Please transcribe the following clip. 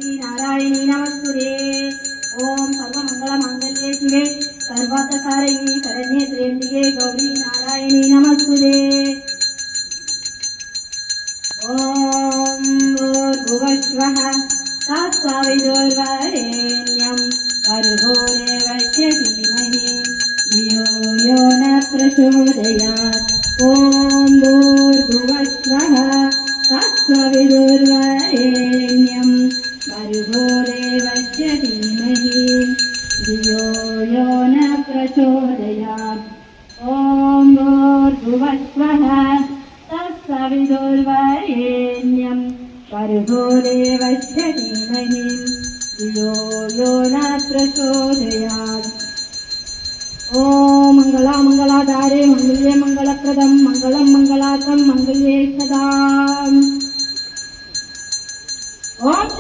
गौरी नारायणी नमस्तुते। ओम सर्वमंगलमांगल्ये शिवे सर्वार्थसारये शरण्ये त्र्यंबके गौरी नारायणी नमस्तुते। ओम भूर्भुवस्वः तत्सवितुर्वरेण्यं भर्गो देवस्य धीमहि धियो यो न प्रचोदयात्। ओम भूर्भुवस्वः तत्सवितुर्वरेण्यं भर्गो देवस्य धीमहि धियो यो न प्रचोदयात्। ओम भूर्भुवस्वः तत्सवितुर्वरेण्यं भर्गो देवस्य धीमहि धियो यो न प्रचोदयात्। ओम मंगलाधारे मंगल्ये मंगलप्रदं मंगलं मंगलार्थं मंगल्ये सदा। ओम